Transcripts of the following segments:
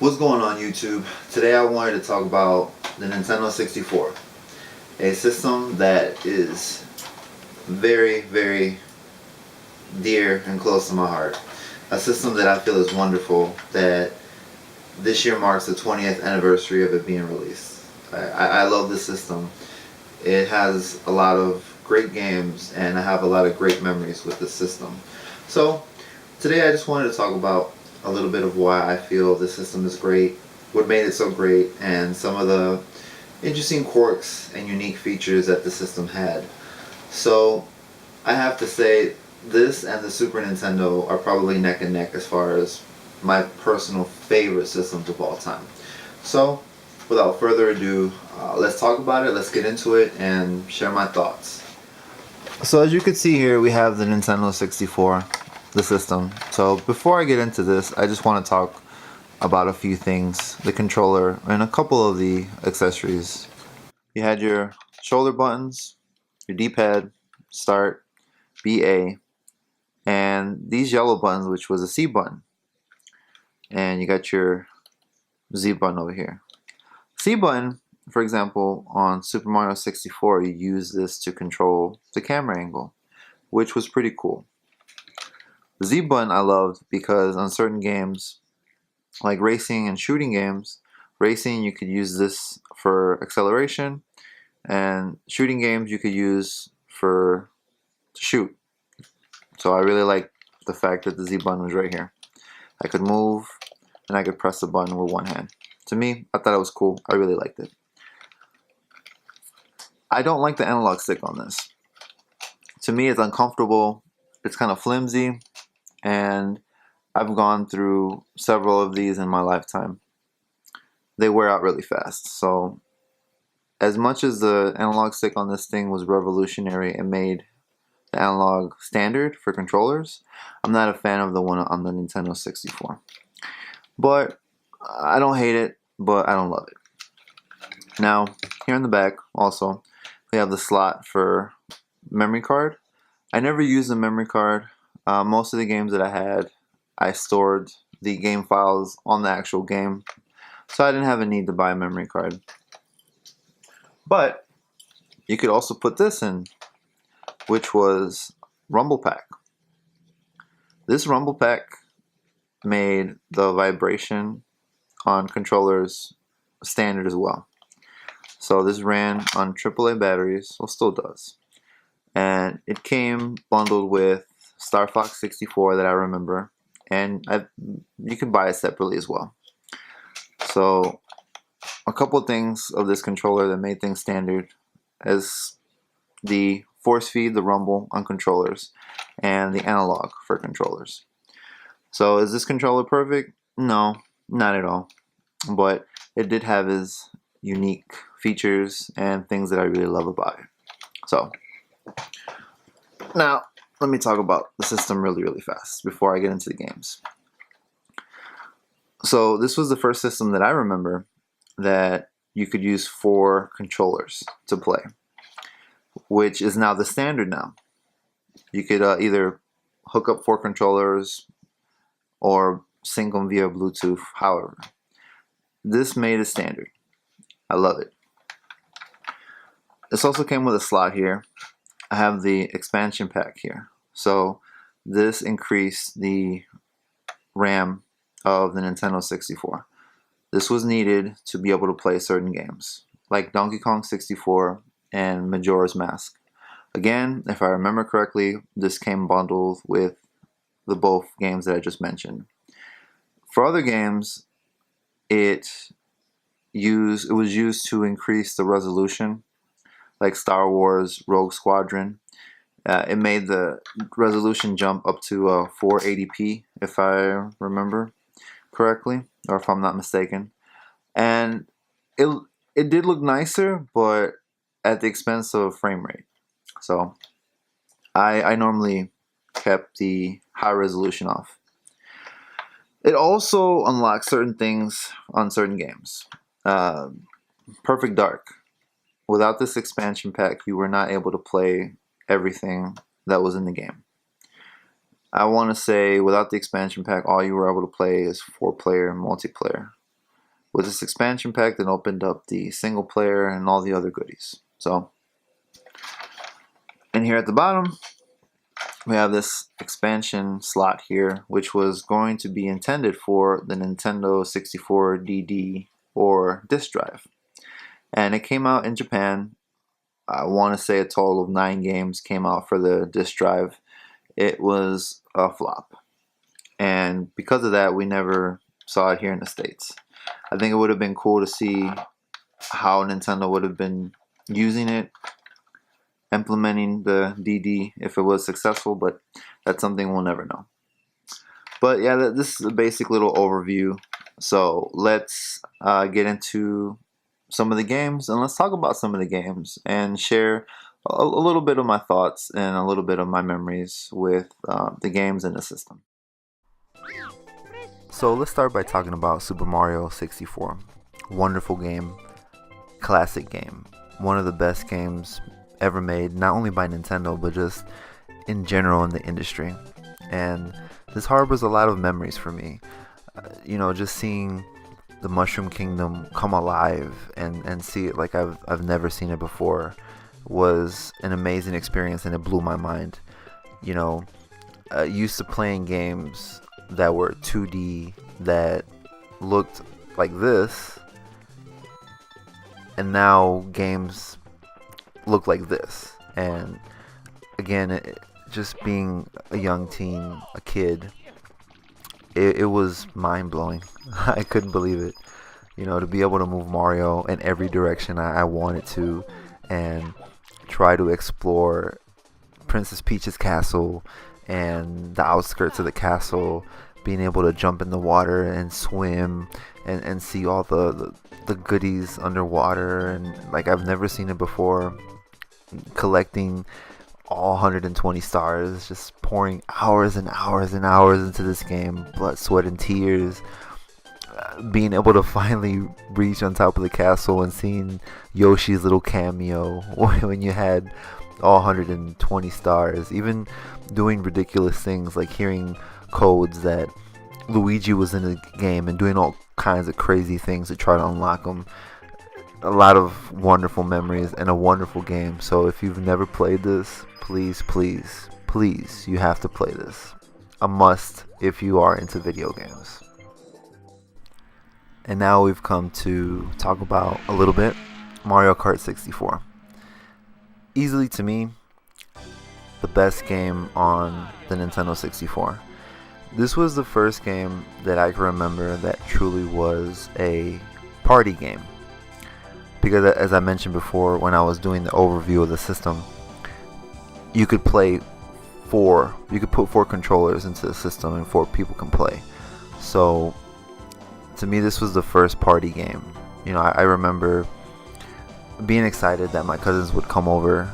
What's going on YouTube? Today I wanted to talk about the Nintendo 64, a system that is very, very dear and close to my heart. A system that I feel is wonderful, that this year marks the 20th anniversary of it being released. I love this system. It has a lot of great games and I have a lot of great memories with this system. So today I just wanted to talk about a little bit of why I feel this system is great, what made it so great, and some of the interesting quirks and unique features that the system had. So I have to say this and the Super Nintendo are probably neck and neck as far as my personal favorite systems of all time. So without further ado, let's talk about it, let's get into it and share my thoughts. So as you can see here, we have the Nintendo 64, the system. So before I get into this, I just want to talk about a few things, the controller and a couple of the accessories. You had your shoulder buttons, your D-pad, start, BA, and these yellow buttons, which was a C button. And you got your Z button over here. C button, for example, on Super Mario 64, you use this to control the camera angle, which was pretty cool. The Z button I loved because on certain games, like racing and shooting games, racing you could use this for acceleration, and shooting games you could use to shoot. So I really like the fact that the Z button was right here. I could move and I could press the button with one hand. To me, I thought it was cool. I really liked it. I don't like the analog stick on this. To me, it's uncomfortable. It's kind of flimsy, and I've gone through several of these in my lifetime. They wear out really fast. So as much as the analog stick on this thing was revolutionary and made the analog standard for controllers, I'm not a fan of the one on the Nintendo 64. But I don't hate it, but I don't love it. Now, here in the back also, we have the slot for memory card. I never used a memory card. Most of the games that I had, I stored the game files on the actual game, so I didn't have a need to buy a memory card. But you could also put this in, which was Rumble Pack. This Rumble Pack made the vibration on controllers standard as well. So this ran on AAA batteries, well still does. And it came bundled with Star Fox 64 that I remember, and you can buy it separately as well. So a couple of things of this controller that made things standard is the force feed, the rumble on controllers, and the analog for controllers. So is this controller perfect? No, not at all. But it did have its unique features and things that I really love about it. So now let me talk about the system really fast before I get into the games. So this was the first system that I remember that you could use 4 controllers to play, which is now the standard now. You could either hook up 4 controllers or sync them via Bluetooth, however. This made it standard. I love it. This also came with a slot here. I have the expansion pack here. So this increased the RAM of the Nintendo 64. This was needed to be able to play certain games, like Donkey Kong 64 and Majora's Mask. Again, if I remember correctly, this came bundled with the both games that I just mentioned. For other games, it was used to increase the resolution, like Star Wars Rogue Squadron. It made the resolution jump up to 480p, if I remember correctly, or if I'm not mistaken. And it did look nicer, but at the expense of frame rate. So I normally kept the high resolution off. It also unlocks certain things on certain games. Perfect Dark. Without this expansion pack, you were not able to play everything that was in the game. I want to say without the expansion pack, all you were able to play is 4-player multiplayer. with this expansion pack that opened up the single player and all the other goodies. So, in here at the bottom, we have this expansion slot here, which was going to be intended for the Nintendo 64 DD or disk drive. And it came out in Japan. I want to say a total of 9 games came out for the disk drive. It was a flop. And because of that, we never saw it here in the States. I think it would have been cool to see how Nintendo would have been using it, implementing the DD if it was successful, but that's something we'll never know. But yeah, this is a basic little overview. So let's get into some of the games, and let's talk about some of the games and share a little bit of my thoughts and a little bit of my memories with the games in the system. So let's start by talking about Super Mario 64. Wonderful game, classic game, one of the best games ever made, not only by Nintendo but just in general in the industry. And this harbors a lot of memories for me. Just seeing the Mushroom Kingdom come alive and see it like I've never seen it before was an amazing experience, and it blew my mind. Used to playing games that were 2D that looked like this, and now games look like this. And again, just being a young teen, a kid, it was mind-blowing. I couldn't believe it. To be able to move Mario in every direction I wanted to, and try to explore Princess Peach's castle and the outskirts of the castle, being able to jump in the water and swim and see all the goodies underwater, and like I've never seen it before. Collecting all 120 stars, just pouring hours and hours and hours into this game, blood, sweat, and tears. Being able to finally reach on top of the castle and seeing Yoshi's little cameo when you had all 120 stars. Even doing ridiculous things like hearing codes that Luigi was in the game and doing all kinds of crazy things to try to unlock them. A lot of wonderful memories and a wonderful game. So if you've never played this, please, please, please, you have to play this. A must if you are into video games. And now we've come to talk about a little bit Mario Kart 64. Easily, to me, the best game on the Nintendo 64. This was the first game that I can remember that truly was a party game. Because as I mentioned before, when I was doing the overview of the system, you could put 4 controllers into the system and 4 people can play. So to me, this was the first party game. I remember being excited that my cousins would come over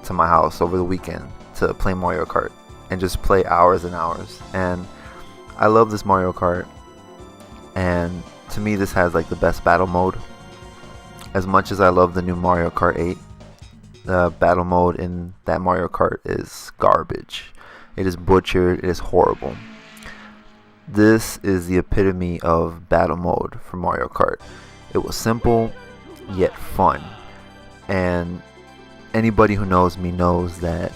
to my house over the weekend to play Mario Kart and just play hours and hours. And I love this Mario Kart, and to me this has like the best battle mode. As much as I love the new Mario Kart 8, the battle mode in that Mario Kart is garbage. It is butchered, it is horrible. This is the epitome of battle mode for Mario Kart. It was simple, yet fun. And anybody who knows me knows that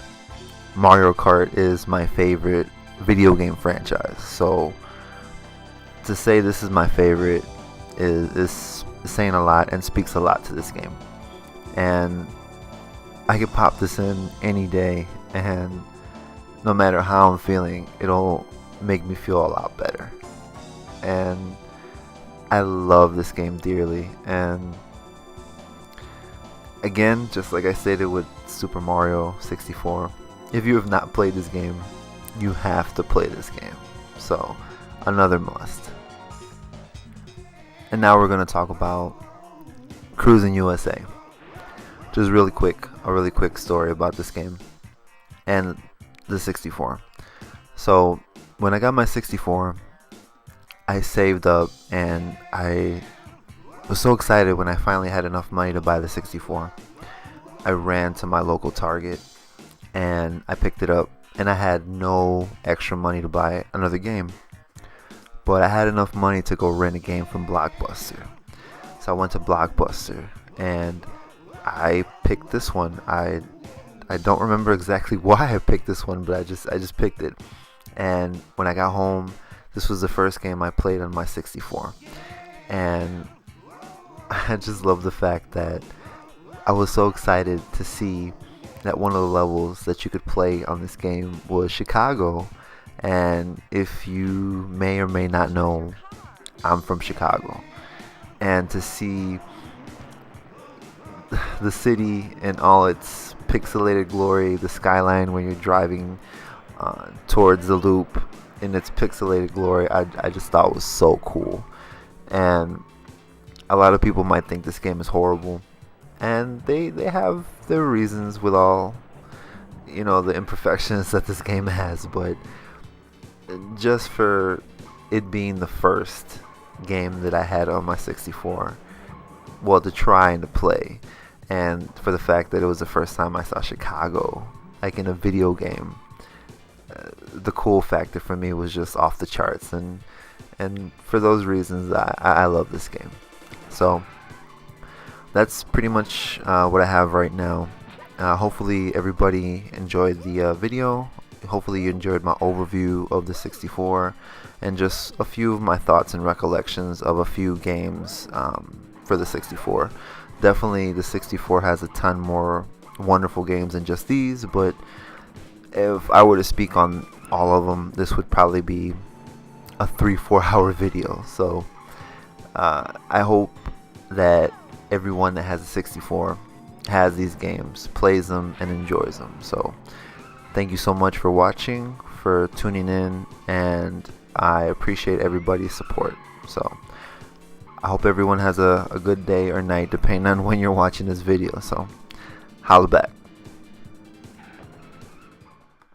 Mario Kart is my favorite video game franchise. So to say this is my favorite is saying a lot and speaks a lot to this game. And I could pop this in any day, and no matter how I'm feeling, it'll make me feel a lot better. And I love this game dearly. And again, just like I stated with Super Mario 64, if you have not played this game, you have to play this game. So another must. And now we're going to talk about Cruisin USA. Just a really quick story about this game and the 64. So when I got my 64, I saved up, and I was so excited when I finally had enough money to buy the 64. I ran to my local Target and I picked it up, and I had no extra money to buy another game. but I had enough money to go rent a game from Blockbuster. So I went to Blockbuster and I picked this one. I don't remember exactly why I picked this one, but I just picked it. And when I got home, this was the first game I played on my 64. And I just love the fact that I was so excited to see that one of the levels that you could play on this game was Chicago. And if you may or may not know, I'm from Chicago. And to see the city in all its pixelated glory, the skyline when you're driving towards the loop in its pixelated glory, I just thought was so cool. And a lot of people might think this game is horrible, and they have their reasons with all, you know, the imperfections that this game has, but just for it being the first game that I had on my 64, well, to try and to play, and for the fact that it was the first time I saw Chicago like in a video game, the cool factor for me was just off the charts, and for those reasons I love this game. So that's pretty much what I have right now. Hopefully everybody enjoyed the video. Hopefully you enjoyed my overview of the 64 and just a few of my thoughts and recollections of a few games for the 64. Definitely the 64 has a ton more wonderful games than just these, but if I were to speak on all of them, this would probably be a 3-4 hour video. So I hope that everyone that has a 64 has these games, plays them, and enjoys them. So thank you so much for watching, for tuning in, and I appreciate everybody's support. So I hope everyone has a good day or night, depending on when you're watching this video. So holla back.